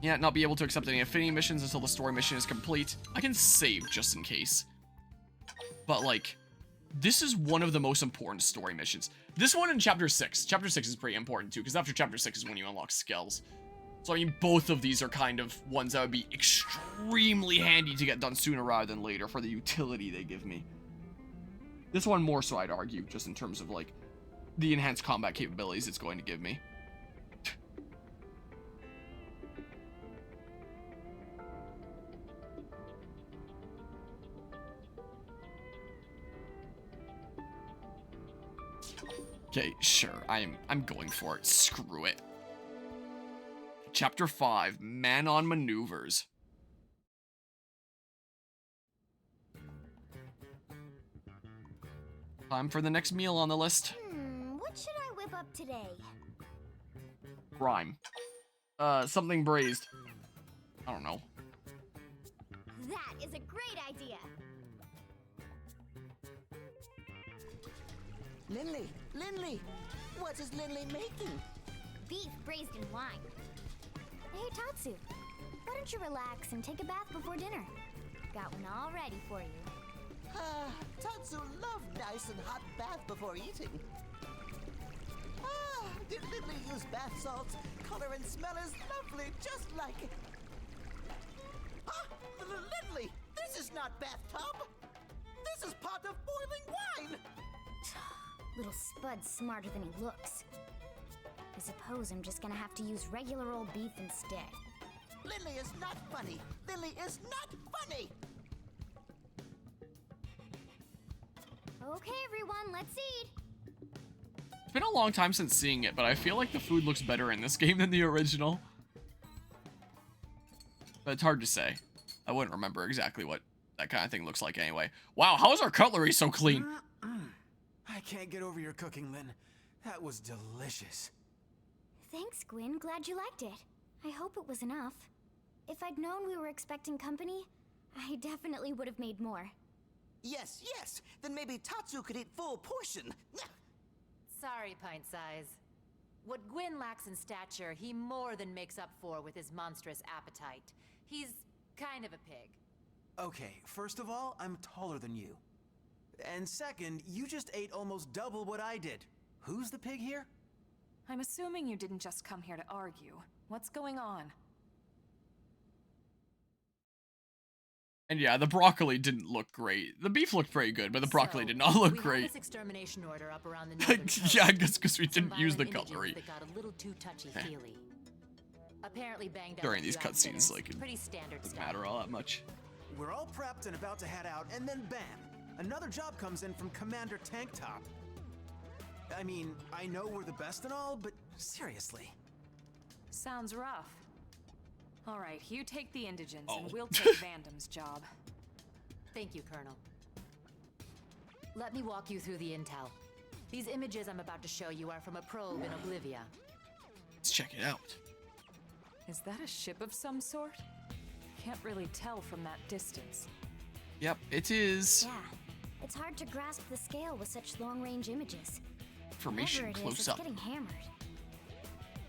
Yeah, not be able to accept any affinity missions until the story mission is complete. I can save just in case. But, like, this is one of the most important story missions. This one in Chapter 6. Chapter 6 is pretty important, too, because after Chapter 6 is when you unlock skills. So, I mean, both of these are kind of ones that would be extremely handy to get done sooner rather than later for the utility they give me. This one more so, I'd argue, just in terms of, like, the enhanced combat capabilities it's going to give me. Okay, sure, I'm going for it. Screw it. Chapter 5, Man on Maneuvers. Time for the next meal on the list. What should I whip up today? Rhyme. Something braised. I don't know. That is a great idea. Lindley, what is Lindley making? Beef braised in wine. Hey, Tatsu, why don't you relax and take a bath before dinner? Got one all ready for you. Tatsu loved nice and hot bath before eating. Did Lindley use bath salts? Color and smell is lovely, just like it. Lindley, this is not bathtub. This is pot of boiling wine. Little Spud's smarter than he looks. I suppose I'm just gonna have to use regular old beef instead. Lindley is not funny. Lindley is not funny. Okay, everyone, let's eat. It's been a long time since seeing it, but I feel like the food looks better in this game than the original. But it's hard to say. I wouldn't remember exactly what that kind of thing looks like anyway. Wow, how is our cutlery so clean? I can't get over your cooking, Lynn. That was delicious. Thanks, Gwyn. Glad you liked it. I hope it was enough. If I'd known we were expecting company, I definitely would have made more. Yes. Then maybe Tatsu could eat full portion. Sorry, Pint Size. What Gwyn lacks in stature, he more than makes up for with his monstrous appetite. He's kind of a pig. Okay, first of all, I'm taller than you. And second, you just ate almost double what I did. Who's the pig here? I'm assuming you didn't just come here to argue. What's going on? And yeah, the broccoli didn't look great. The beef looked pretty good, but the broccoli did not look we great. Have this extermination order up around the northern coast. Yeah, I guess because we Some didn't use the violent images cutlery. That got a little too touchy-feely. Apparently banged up During a these few cutscenes, accidents. like, it Pretty standard doesn't stuff. matter all that much. We're all prepped and about to head out, and then bam! Another job comes in from Commander Tank Top. I mean, I know we're the best and all, but seriously. Sounds rough. All right, you take the indigents, Oh. and we'll take Vandam's job. Thank you, Colonel. Let me walk you through the intel. These images I'm about to show you are from a probe in Oblivia. Let's check it out. Is that a ship of some sort? Can't really tell from that distance. Yep, it is. Yeah, it's hard to grasp the scale with such long-range images. Information Whatever it is, close it's up. getting hammered.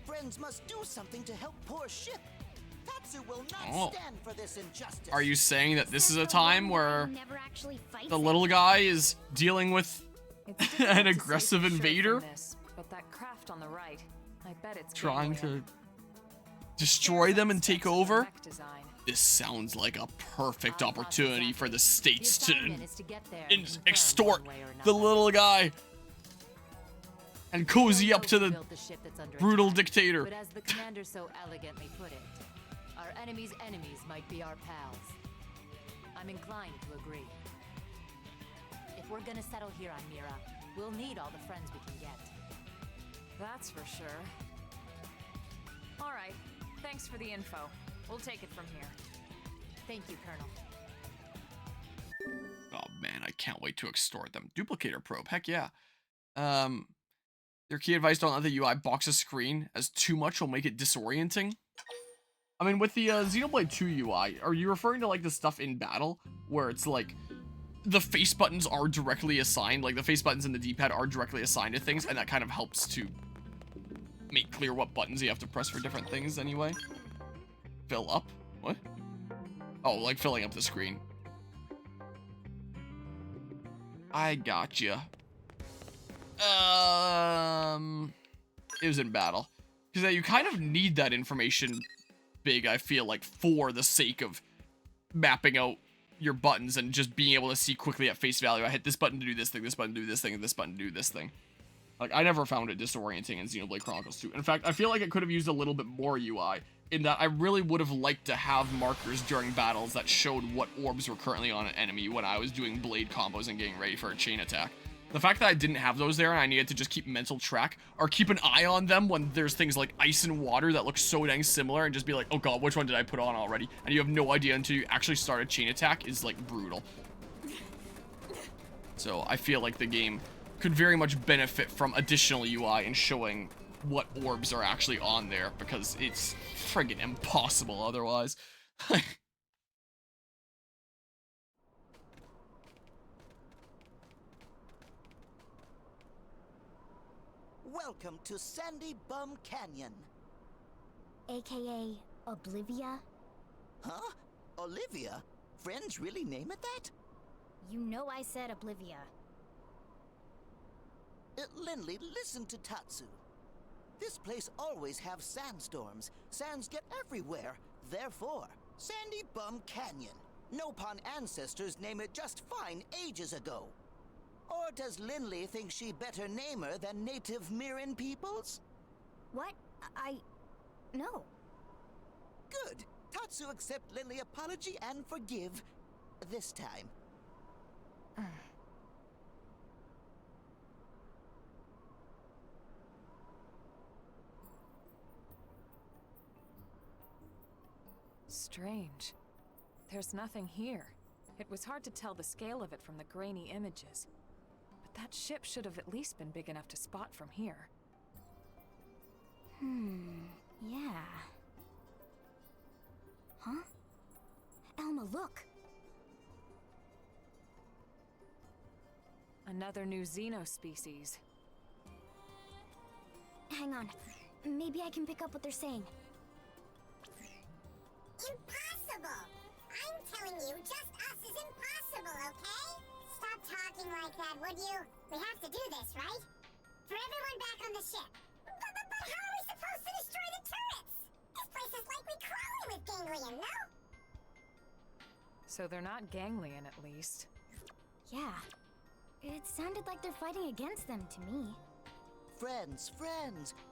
Friends must do something to help poor ship. Tatsu will not Oh. stand for this injustice. Are you saying that this is a Except for time one guy where who never actually fights the it. little guy is dealing with It's difficult an to say aggressive for sure invader from this, but that craft on the right, I bet it's trying Gateway. to destroy them and take over? Mech design. This sounds like a perfect Our opportunity boss's for the efforts. states The to assignment is to get there and confirm extort one way or the another. little guy and cozy We'll up know to who the built the ship that's under brutal attack, dictator. But as the commander so elegantly put it, our enemies' enemies might be our pals. I'm inclined to agree. If we're gonna settle here on Mira, we'll need all the friends we can get. That's for sure. All right, thanks for the info. We'll take it from here. Thank you, Colonel. Oh man, I can't wait to extort them. Duplicator probe, heck yeah. Your key advice: don't let the UI box a screen, as too much will make it disorienting. I mean, with the Xenoblade 2 UI, are you referring to like the stuff in battle where it's like the face buttons are directly assigned, like the face buttons and the D-pad are directly assigned to things, and that kind of helps to make clear what buttons you have to press for different things anyway? Fill up? What? Oh, like filling up the screen. I gotcha. It was in battle. Because you kind of need that information big, I feel like, for the sake of mapping out your buttons and just being able to see quickly at face value. I hit this button to do this thing, this button to do this thing, and this button to do this thing. Like, I never found it disorienting in Xenoblade Chronicles 2. In fact, I feel like it could have used a little bit more UI, in that I really would have liked to have markers during battles that showed what orbs were currently on an enemy when I was doing blade combos and getting ready for a chain attack. The fact that I didn't have those there and I needed to just keep mental track, or keep an eye on them when there's things like ice and water that look so dang similar, and just be like, oh god, which one did I put on already? And you have no idea until you actually start a chain attack, is like brutal. So I feel like the game could very much benefit from additional UI and showing what orbs are actually on there, because it's friggin' impossible otherwise. Welcome to Sandy Bum Canyon. AKA Oblivia? Huh? Olivia? Friends really name it that? You know I said Oblivia. Lindley, listen to Tatsu. This place always have sandstorms. Sands get everywhere. Therefore, Sandy Bum Canyon. Nopon ancestors name it just fine ages ago. Or does Lindley think she better name her than native Mirin peoples? What? No. Good. Tatsu accept Lindley apology and forgive. This time. Strange. There's nothing here. It was hard to tell the scale of it from the grainy images. But that ship should have at least been big enough to spot from here. Yeah. Huh? Elma, look! Another new Xeno species. Hang on. Maybe I can pick up what they're saying. Impossible! I'm telling you, just us is impossible, okay? Stop talking like that, would you? We have to do this, right? For everyone back on the ship. But how are we supposed to destroy the turrets? This place is likely crawling with ganglion, no? So they're not ganglion, at least. Yeah. It sounded like they're fighting against them to me. Friends.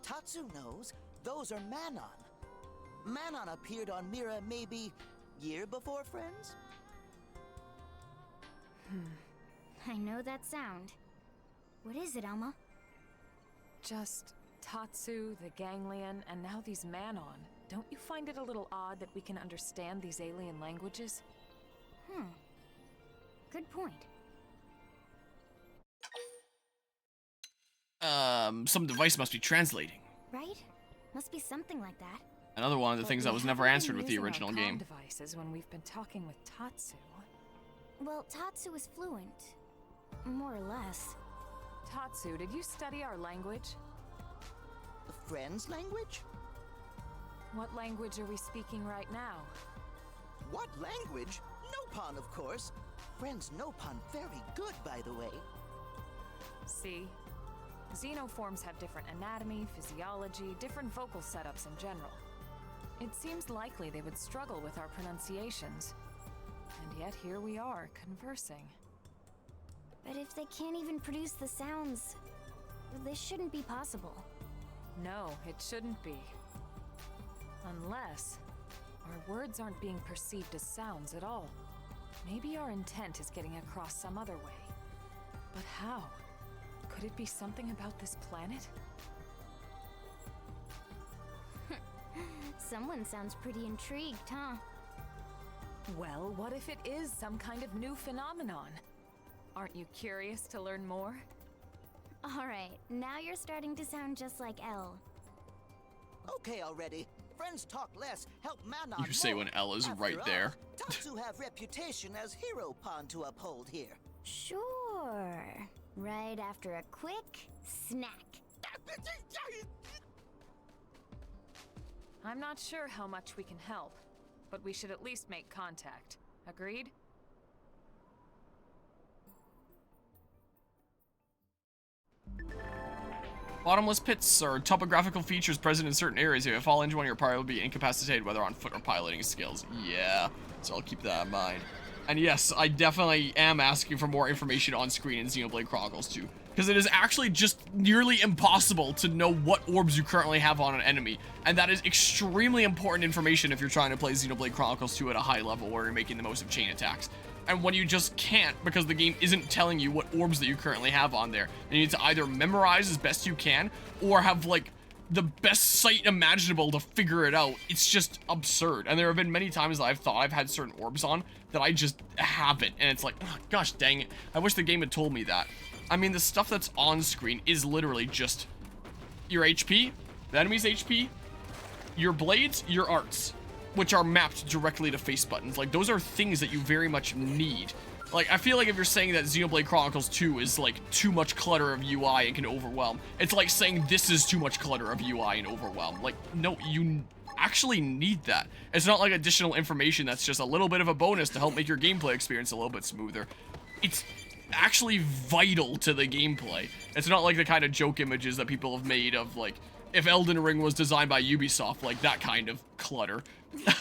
Tatsu knows. Those are Manon. Manon appeared on Mira maybe year before Friends? I know that sound. What is it, Elma? Just Tatsu, the ganglion, and now these Manon. Don't you find it a little odd that we can understand these alien languages? Good point. Some device must be translating. Right? Must be something like that. Another one of the things that was never answered with the original game. Devices when we've been talking with Tatsu. Well, Tatsu is fluent. More or less. Tatsu, did you study our language? The Friends language? What language are we speaking right now? What language? Nopon, of course. Friends Nopon very good, by the way. See? Xenoforms have different anatomy, physiology, different vocal setups in general. It seems likely they would struggle with our pronunciations. And yet here we are, conversing. But if they can't even produce the sounds, this shouldn't be possible. No, it shouldn't be. Unless our words aren't being perceived as sounds at all. Maybe our intent is getting across some other way. But how? Could it be something about this planet? Someone sounds pretty intrigued, huh? Well, what if it is some kind of new phenomenon? Aren't you curious to learn more? Alright, now you're starting to sound just like Elle. Okay already. Friends talk less, help Manon You say more. when Elle is After right all, there. Tatsu have reputation as hero pawn to uphold here. Sure. Right after a quick snack. I'm not sure how much we can help, but we should at least make contact. Agreed? Bottomless pits are topographical features present in certain areas. If you fall into one, your party will be incapacitated, whether on foot or piloting skills. Yeah, so I'll keep that in mind. And yes, I definitely am asking for more information on screen in Xenoblade Chronicles 2. Because it is actually just nearly impossible to know what orbs you currently have on an enemy. And that is extremely important information if you're trying to play Xenoblade Chronicles 2 at a high level where you're making the most of chain attacks. And when you just can't because the game isn't telling you what orbs that you currently have on there, you need to either memorize as best you can or have like the best sight imaginable to figure it out. It's just absurd. And there have been many times that I've thought I've had certain orbs on that I just haven't. And it's like, oh, gosh dang it. I wish the game had told me that. I mean, the stuff that's on screen is literally just your HP, the enemy's HP, your blades, your arts, which are mapped directly to face buttons. Like, those are things that you very much need. Like, I feel like if you're saying that Xenoblade Chronicles 2 is, like, too much clutter of UI and can overwhelm, it's like saying this is too much clutter of UI and overwhelm. Like, no, you actually need that. It's not like additional information that's just a little bit of a bonus to help make your gameplay experience a little bit smoother. It's actually vital to the gameplay. It's not like the kind of joke images that people have made of, like, if Elden Ring was designed by Ubisoft, like that kind of clutter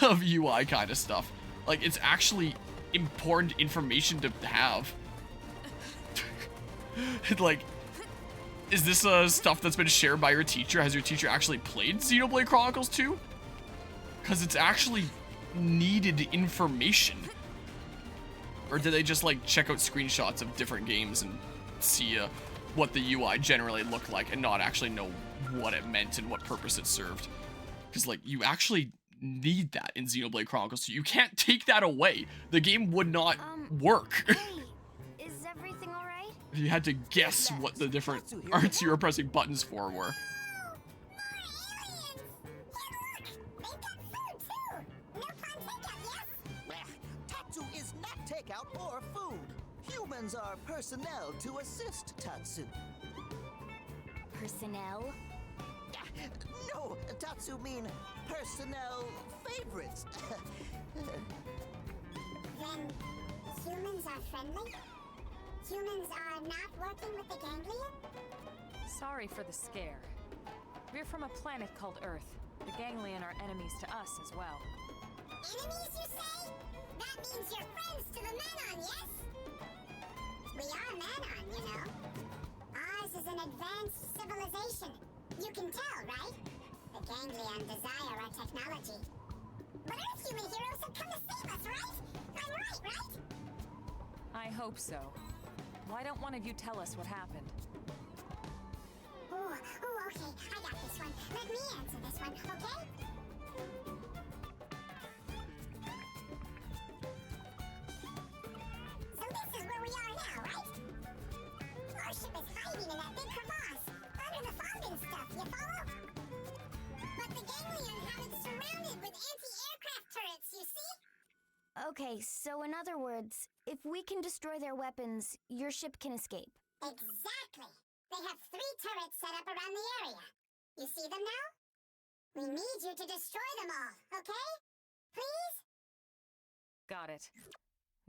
of UI kind of stuff. Like, it's actually important information to have. Like, is this stuff that's been shared by your teacher? Has your teacher actually played Xenoblade Chronicles 2? Because it's actually needed information. Or did they just like check out screenshots of different games and see what the UI generally looked like and not actually know what it meant and what purpose it served? Because like, you actually need that in Xenoblade Chronicles 2. You can't take that away. The game would not work. Hey, is everything all right? You had to guess what the different arts you were pressing buttons for were. Takeout or food. Humans are personnel to assist Tatsu. Personnel? No, Tatsu mean personnel favorites. Then humans are friendly? Humans are not working with the ganglion? Sorry for the scare. We're from a planet called Earth. The ganglion are enemies to us as well. Enemies, you say? That means you're friends to the Manon, yes? We are Manon, you know. Ours is an advanced civilization. You can tell, right? The ganglion desire our technology. But Earth human heroes have come to save us, right? I'm right? I hope so. Why don't one of you tell us what happened? Oh, okay. I got this one. Let me answer this one, okay? So this is where we are now, right? Our ship is hiding in that big crevasse, under the fondant stuff, you follow? But the ganglion have it surrounded with anti-aircraft turrets, you see? Okay, so in other words, if we can destroy their weapons, your ship can escape. Exactly. They have 3 turrets set up around the area. You see them now? We need you to destroy them all, okay? Please? Got it.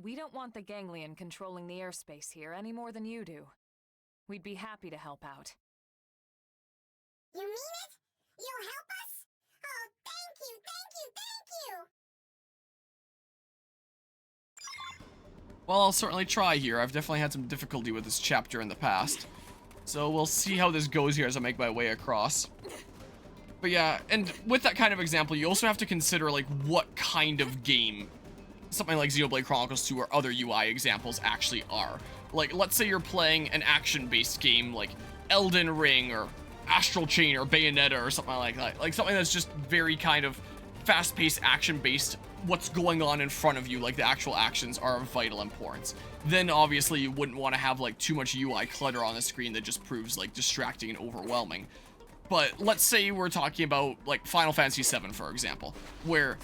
We don't want the ganglion controlling the airspace here any more than you do. We'd be happy to help out. You mean it? You'll help us? Oh, thank you! Well, I'll certainly try here. I've definitely had some difficulty with this chapter in the past. So we'll see how this goes here as I make my way across. But yeah, and with that kind of example, you also have to consider like what kind of game something like Xenoblade Chronicles 2 or other UI examples actually are. Like, let's say you're playing an action-based game like Elden Ring or Astral Chain or Bayonetta or something like that. Like something that's just very kind of fast-paced, action-based. What's going on in front of you, like the actual actions, are of vital importance. Then obviously you wouldn't want to have like too much UI clutter on the screen that just proves like distracting and overwhelming. But let's say we're talking about like Final Fantasy VII, for example, where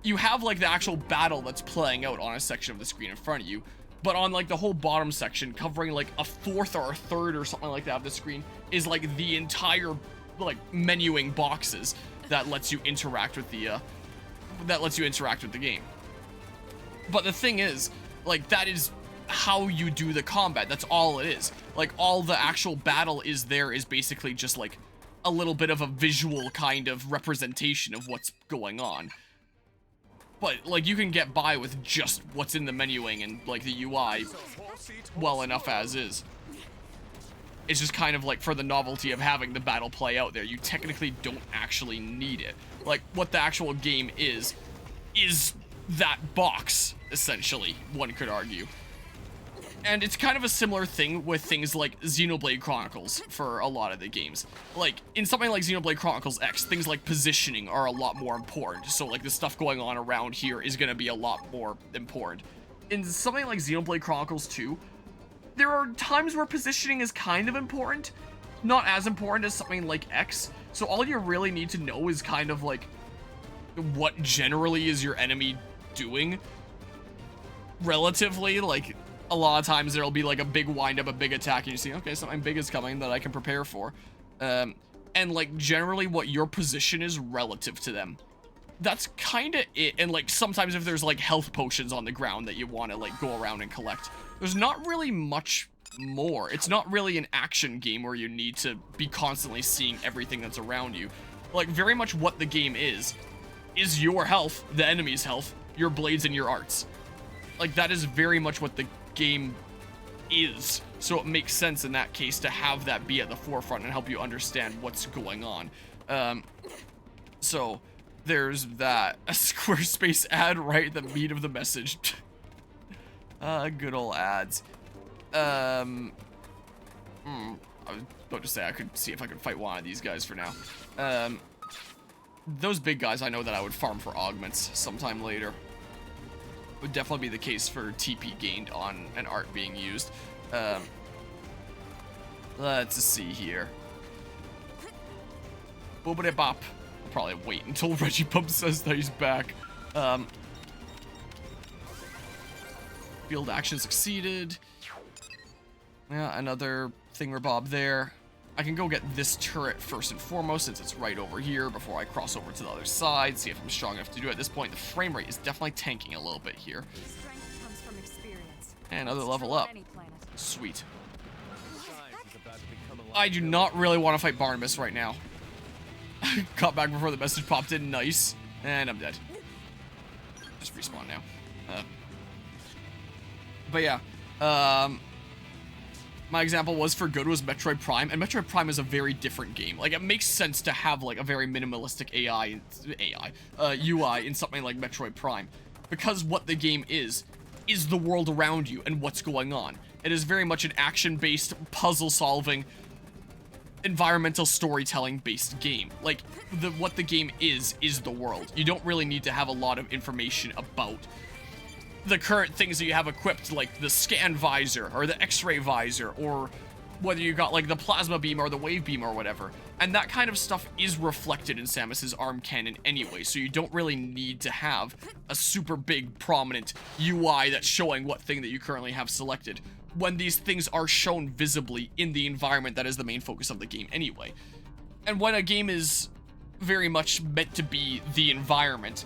you have like the actual battle that's playing out on a section of the screen in front of you, but on like the whole bottom section, covering like a fourth or a third or something like that of the screen, is like the entire like menuing boxes. that lets you interact with the game. But the thing is, like, that is how you do the combat. That's all it is. Like, all the actual battle is basically just like a little bit of a visual kind of representation of what's going on. But like, you can get by with just what's in the menuing and like the UI well enough as is. It's just kind of like for the novelty of having the battle play out there, you technically don't actually need it. Like, what the actual game is that box, essentially, one could argue. And it's kind of a similar thing with things like Xenoblade Chronicles for a lot of the games. Like, in something like Xenoblade Chronicles X, things like positioning are a lot more important. So, like, the stuff going on around here is going to be a lot more important. In something like Xenoblade Chronicles 2, there are times where positioning is kind of important. Not as important as something like X. So all you really need to know is kind of like what generally is your enemy doing. Relatively, like, a lot of times there'll be like a big wind-up, a big attack, and you see, okay, something big is coming that I can prepare for. And like, generally what your position is relative to them. That's kind of it. And like, sometimes if there's like health potions on the ground that you want to like go around and collect, there's not really much more. It's not really an action game where you need to be constantly seeing everything that's around you. Like, very much what the game is your health, the enemy's health, your blades, and your arts. Like, that is very much what the game is. So it makes sense in that case to have that be at the forefront and help you understand what's going on. So there's that. A Squarespace ad right at the meat of the message. Good old ads. I was about to say I could see if I could fight one of these guys for now. Those big guys, I know that I would farm for augments sometime later. Would definitely be the case for TP gained on an art being used. Let's see here. Boobity bop. I'll probably wait until Reggie Pump says that he's back. Field action succeeded. Yeah, another thingamabob there. I can go get this turret first and foremost since it's right over here before I cross over to the other side, see if I'm strong enough to do it. At this point, the frame rate is definitely tanking a little bit here. Strength comes from experience. And another It's level true on up. any planet. Sweet. I do not really want to fight Barnabas right now. Caught back before the message popped in. Nice. And I'm dead. Just respawn now. But yeah. My example was for good was Metroid Prime, and Metroid Prime is a very different game. Like, it makes sense to have, like, a very minimalistic UI in something like Metroid Prime. Because what the game is the world around you and what's going on. It is very much an action-based, puzzle-solving, environmental storytelling-based game. Like, what the game is the world. You don't really need to have a lot of information about the current things that you have equipped, like the scan visor or the x-ray visor, or whether you got like the plasma beam or the wave beam or whatever. And that kind of stuff is reflected in Samus's arm cannon anyway, so you don't really need to have a super big prominent UI that's showing what thing that you currently have selected, when these things are shown visibly in the environment that is the main focus of the game anyway. And when a game is very much meant to be the environment,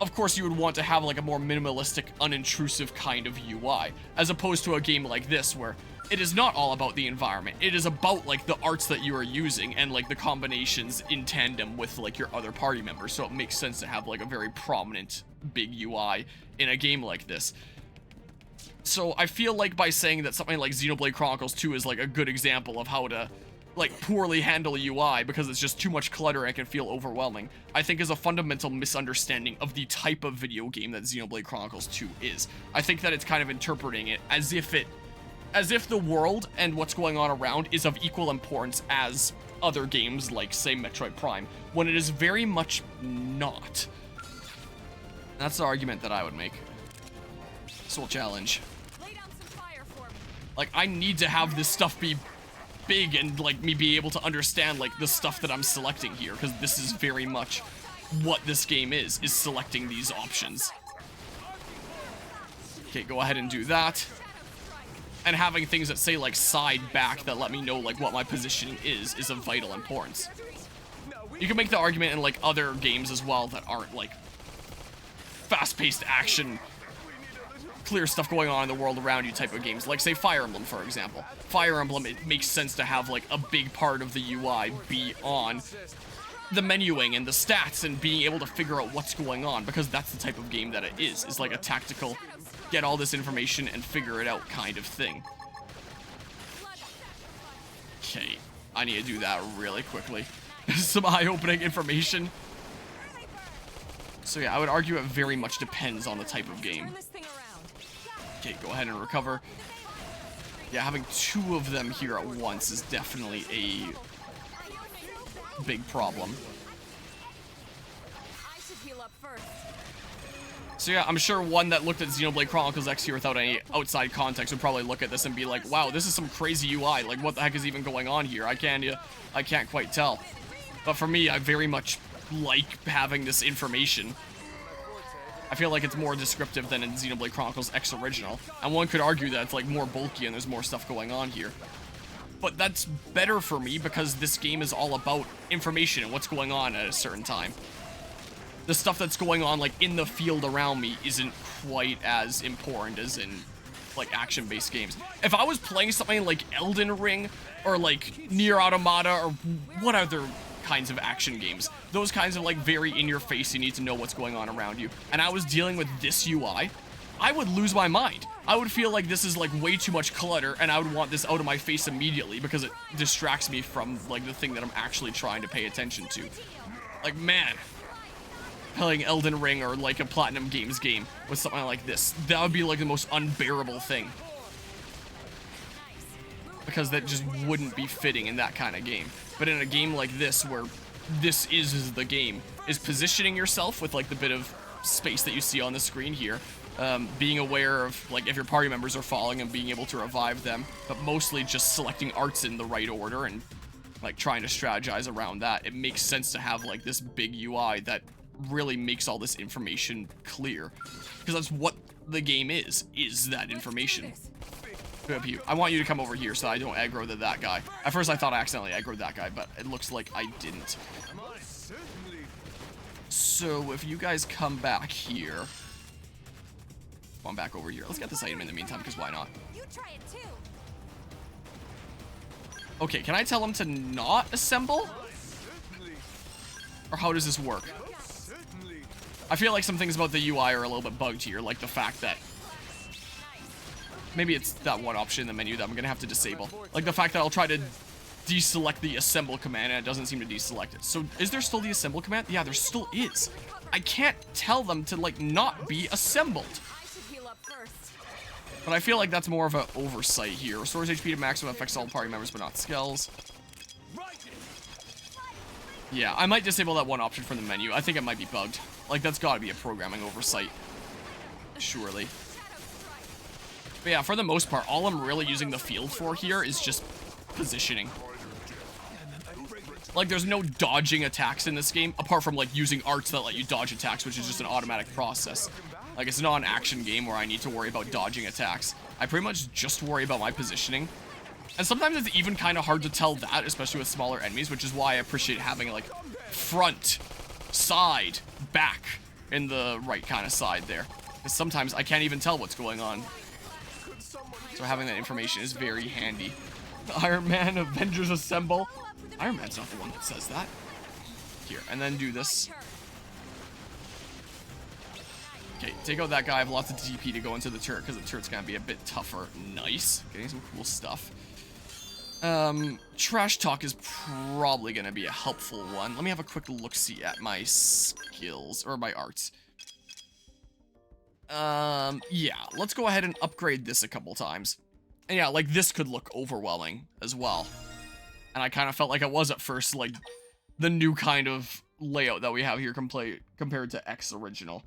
of course you would want to have like a more minimalistic, unintrusive kind of UI, as opposed to a game like this where it is not all about the environment. It is about like the arts that you are using and like the combinations in tandem with like your other party members. So it makes sense to have like a very prominent big UI in a game like this. So I feel like by saying that something like Xenoblade Chronicles 2 is like a good example of how to like poorly handle a UI because it's just too much clutter and it can feel overwhelming, I think is a fundamental misunderstanding of the type of video game that Xenoblade Chronicles 2 is. I think that it's kind of interpreting it as if the world and what's going on around is of equal importance as other games like, say, Metroid Prime, when it is very much not. That's the argument that I would make. Soul Challenge. Lay down some fire for me. Like, I need to have this stuff be big and like me be able to understand like the stuff that I'm selecting here, because this is very much what this game is selecting these options. Okay, go ahead and do that. And having things that say like side, back that let me know like what my positioning is of vital importance. You can make the argument in, like, other games as well that aren't, like, fast-paced action, clear stuff going on in the world around you type of games. Like, say, Fire Emblem, for example. Fire Emblem, it makes sense to have, like, a big part of the UI be on the menuing and the stats and being able to figure out what's going on, because that's the type of game that it is like a tactical, get all this information and figure it out kind of thing. Okay, I need to do that really quickly. Some eye-opening information. So yeah, I would argue it very much depends on the type of game. Okay, go ahead and recover. Yeah, having two of them here at once is definitely a big problem. So yeah, I'm sure one that looked at Xenoblade Chronicles X here without any outside context would probably look at this and be like, wow, this is some crazy UI. Like, what the heck is even going on here? I can't quite tell. But for me, I very much like having this information. I feel like it's more descriptive than in Xenoblade Chronicles X Original. And one could argue that it's like more bulky and there's more stuff going on here. But that's better for me because this game is all about information and what's going on at a certain time. The stuff that's going on, like, in the field around me isn't quite as important as in, like, action-based games. If I was playing something like Elden Ring or, like, Nier Automata or what other kinds of action games, those kinds of, like, very in-your-face, you need to know what's going on around you, and I was dealing with this UI, I would lose my mind. I would feel like this is, like, way too much clutter, and I would want this out of my face immediately because it distracts me from, like, the thing that I'm actually trying to pay attention to. Like, man, playing Elden Ring or, like, a Platinum Games game with something like this, that would be, like, the most unbearable thing. Because that just wouldn't be fitting in that kind of game. But in a game like this, where this is the game, is positioning yourself with, like, the bit of space that you see on the screen here, being aware of, like, if your party members are falling and being able to revive them, but mostly just selecting arts in the right order and, like, trying to strategize around that. It makes sense to have, like, this big UI that really makes all this information clear. Because that's what the game is that information. I want you to come over here so I don't aggro that guy. At first I thought I accidentally aggroed that guy, but it looks like I didn't. So if you guys come back here, come on back over here. Let's get this item in the meantime, because why not? Okay, can I tell him to not assemble? Or how does this work? I feel like some things about the UI are a little bit bugged here, like the fact that maybe it's that one option in the menu that I'm gonna have to disable. Like the fact that I'll try to deselect the assemble command and it doesn't seem to deselect it. So is there still the assemble command? Yeah, there still is. I can't tell them to, like, not be assembled. But I feel like that's more of an oversight here. Restores HP to maximum, affects all party members but not skells. Yeah, I might disable that one option from the menu. I think it might be bugged. Like, that's gotta be a programming oversight. Surely. But yeah, for the most part, all I'm really using the field for here is just positioning. Like, there's no dodging attacks in this game, apart from, like, using arts that let you dodge attacks, which is just an automatic process. Like, it's not an action game where I need to worry about dodging attacks. I pretty much just worry about my positioning. And sometimes it's even kind of hard to tell that, especially with smaller enemies, which is why I appreciate having, like, front, side, back, in the right kind of side there. Because sometimes I can't even tell what's going on. So having that information is very handy. Iron Man, Avengers Assemble. Iron Man's not the one that says that. Here, and then do this. Okay, take out that guy. I have lots of DP to go into the turret because the turret's gonna be a bit tougher. Nice. Getting some cool stuff. Trash talk is probably gonna be a helpful one. Let me have a quick look-see at my skills, or my arts. Yeah, let's go ahead and upgrade this a couple times. And yeah, like, this could look overwhelming as well. And I kind of felt like it was at first, like, the new kind of layout that we have here compared to X Original.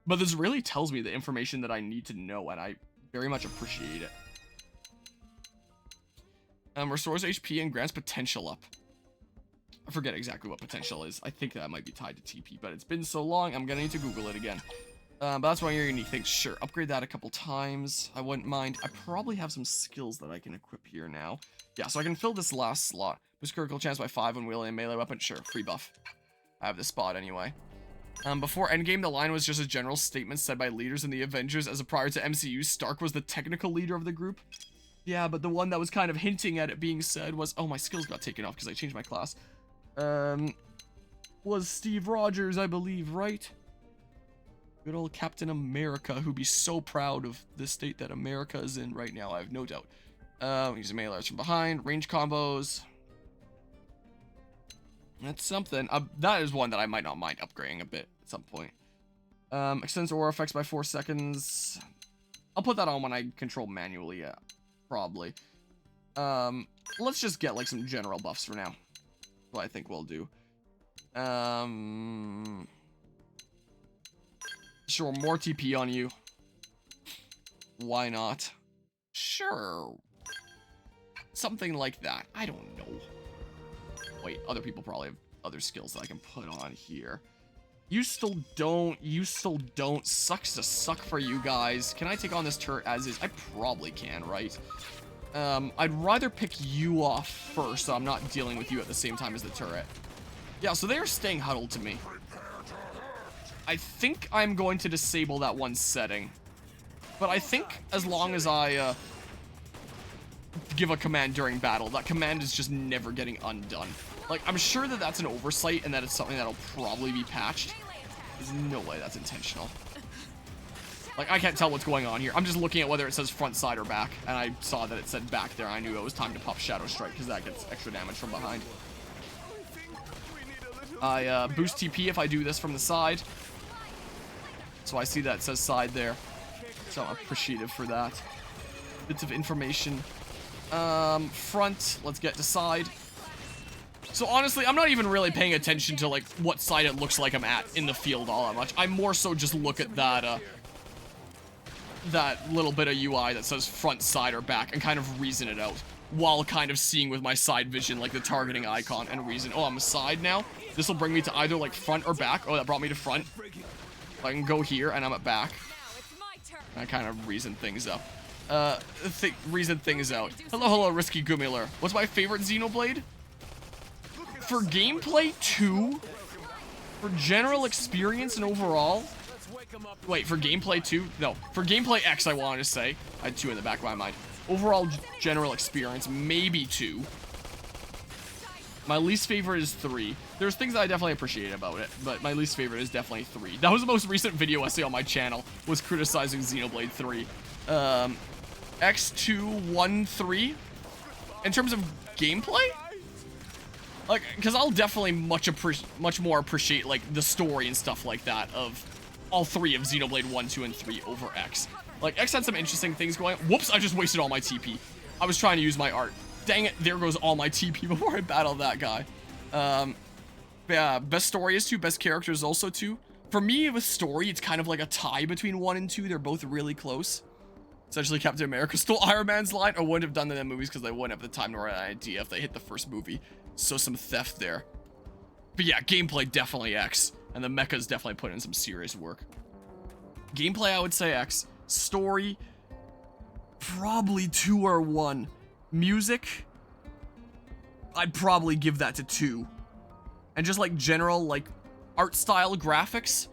But this really tells me the information that I need to know, and I very much appreciate it. Restores HP and grants potential up. I forget exactly what potential is. I think that might be tied to TP, but it's been so long, I'm gonna need to Google it again. But that's one of your unique things. Sure, upgrade that a couple times. I wouldn't mind. I probably have some skills that I can equip here now. Yeah, so I can fill this last slot. Boost critical chance by 5 when wielding a melee weapon. Sure, free buff. I have this spot anyway. Before Endgame, the line was just a general statement said by leaders in the Avengers. As a prior to MCU, Stark was the technical leader of the group. Yeah, but the one that was kind of hinting at it being said was... Oh, my skills got taken off because I changed my class. Was Steve Rogers, I believe, right? Good old Captain America, who'd be so proud of the state that America is in right now, I have no doubt. Using melee arts from behind, range combos. That's something. That is one that I might not mind upgrading a bit at some point. Extends aura effects by 4 seconds. I'll put that on when I control manually, yeah. Probably. Let's just get like some general buffs for now. What I think we'll do. Sure, more TP on you. Why not? Sure. Something like that. I don't know. Wait, other people probably have other skills that I can put on here. You still don't. Sucks to suck for you guys. Can I take on this turret as is? I probably can, right? I'd rather pick you off first so I'm not dealing with you at the same time as the turret. Yeah, so they are staying huddled to me. I think I'm going to disable that one setting. But I think as long as I give a command during battle, that command is just never getting undone. Like, I'm sure that that's an oversight and that it's something that'll probably be patched. There's no way that's intentional. Like, I can't tell what's going on here. I'm just looking at whether it says front, side, or back. And I saw that it said back there. I knew it was time to pop Shadow Strike because that gets extra damage from behind. I boost TP if I do this from the side. So I see that it says side there. So I'm appreciative for that. Bits of information. Front. Let's get to side. So honestly, I'm not even really paying attention to like what side it looks like I'm at in the field all that much. I more so just look at that that little bit of UI that says front, side, or back and kind of reason it out while kind of seeing with my side vision like the targeting icon and reason. Oh, I'm a side now. This will bring me to either like front or back. Oh, that brought me to front. I can go here and I'm at back. I kind of reason things up. Reason things out. Hello, Risky Gummiler. What's my favorite Xenoblade? For gameplay 2? For general experience and overall? Wait, for gameplay 2? No, for gameplay X I wanted to say. I had 2 in the back of my mind. Overall general experience, maybe 2. My least favorite is 3. There's things that I definitely appreciate about it, but my least favorite is definitely 3. That was the most recent video essay on my channel, was criticizing Xenoblade 3. X2, 1, 3. In terms of gameplay? Like, because I'll definitely much more appreciate, like, the story and stuff like that of all 3 of Xenoblade 1, 2, and 3 over X. Like, X had some interesting things going on. Whoops, I just wasted all my TP. I was trying to use my art. Dang it, there goes all my TP before I battled that guy. Yeah, best story is 2, best character is also 2. For me, with story, it's kind of like a tie between 1 and 2. They're both really close. Essentially, Captain America stole Iron Man's line, or wouldn't have done that in movies because they wouldn't have the time nor an idea if they hit the first movie. So some theft there. But yeah, gameplay definitely X. And the mechas definitely put in some serious work. Gameplay, I would say X. Story, probably 2 or 1. Music, I'd probably give that to 2. And just like general, like, art style graphics,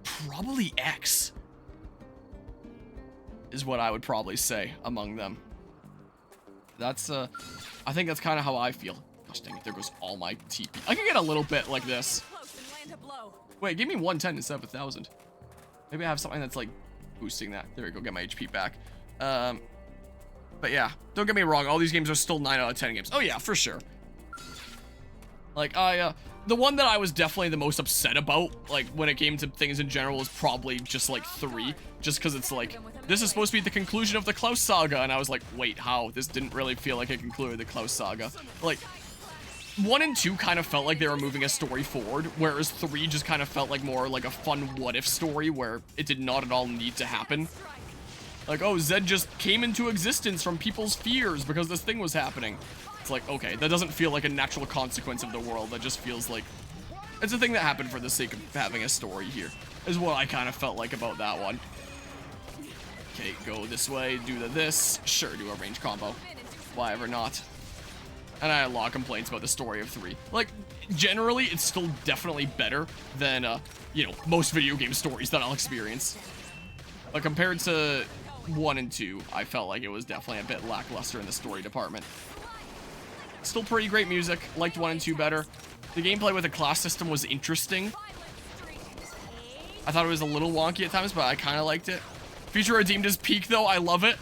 probably X. Is what I would probably say among them. That's, I think that's kind of how I feel. Gosh dang it, there goes all my TP. I can get a little bit like this. Wait, give me 110 instead of 1,000. Maybe I have something that's, like, boosting that. There we go, get my HP back. But yeah, don't get me wrong, all these games are still 9 out of 10 games. Oh yeah, for sure. Like, the one that I was definitely the most upset about, like, when it came to things in general, was probably just, like, 3. Just because it's like, this is supposed to be the conclusion of the Klaus saga, and I was like, wait, how? This didn't really feel like it concluded the Klaus saga. Like, 1 and 2 kind of felt like they were moving a story forward, whereas 3 just kind of felt like more like a fun what-if story where it did not at all need to happen. Like, oh, Zed just came into existence from people's fears because this thing was happening. It's like, okay, that doesn't feel like a natural consequence of the world. That just feels like it's a thing that happened for the sake of having a story here, is what I kind of felt like about that one. Okay, go this way, do this. Sure, do a range combo. Why ever not? And I had a lot of complaints about the story of 3. Like, generally, it's still definitely better than, you know, most video game stories that I'll experience. But compared to 1 and 2, I felt like it was definitely a bit lackluster in the story department. Still pretty great music. Liked 1 and 2 better. The gameplay with the class system was interesting. I thought it was a little wonky at times, but I kind of liked it. Future Redeemed is peak, though. I love it.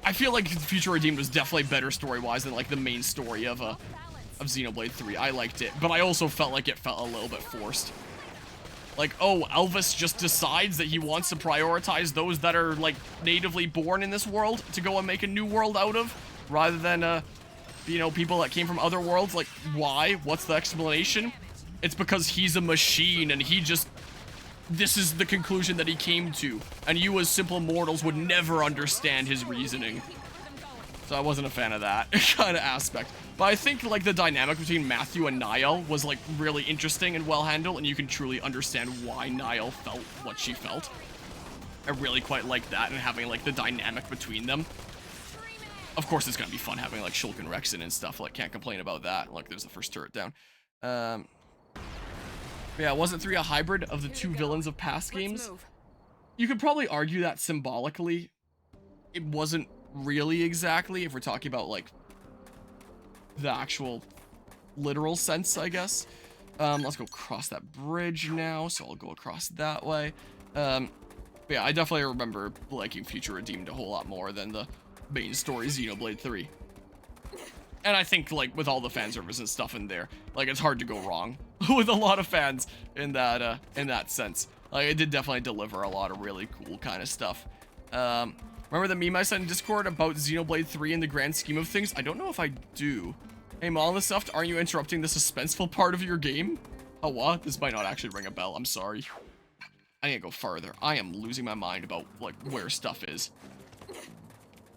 I feel like Future Redeemed was definitely better story-wise than, like, the main story of Xenoblade 3. I liked it, but I also felt like it felt a little bit forced. Like, oh, Elvis just decides that he wants to prioritize those that are, like, natively born in this world to go and make a new world out of, rather than, you know, people that came from other worlds. Like, why? What's the explanation? It's because he's a machine, and he just... This is the conclusion that he came to, and you as simple mortals would never understand his reasoning. So I wasn't a fan of that kind of aspect. But I think, like, the dynamic between Matthew and Niall was, like, really interesting and well handled, and you can truly understand why Niall felt what she felt. I really quite like that, and having, like, the dynamic between them. Of course, it's gonna be fun having, like, Shulk and Rexon and stuff. Like, can't complain about that. Like, there's the first turret down. Yeah, wasn't 3 a hybrid of the 2 villains of past games? You could probably argue that symbolically. It wasn't really exactly, if we're talking about, like, the actual literal sense, I guess. Let's go cross that bridge now, so I'll go across that way. But yeah, I definitely remember liking Future Redeemed a whole lot more than the main story Xenoblade 3. And I think, like, with all the fan service and stuff in there, like, it's hard to go wrong with a lot of fans in that sense. Like, it did definitely deliver a lot of really cool kind of stuff. Remember the meme I sent in Discord about Xenoblade 3 in the grand scheme of things? I don't know if I do. Hey, Monolith stuff, aren't you interrupting the suspenseful part of your game? Oh, what? This might not actually ring a bell. I'm sorry. I need to go further. I am losing my mind about, like, where stuff is.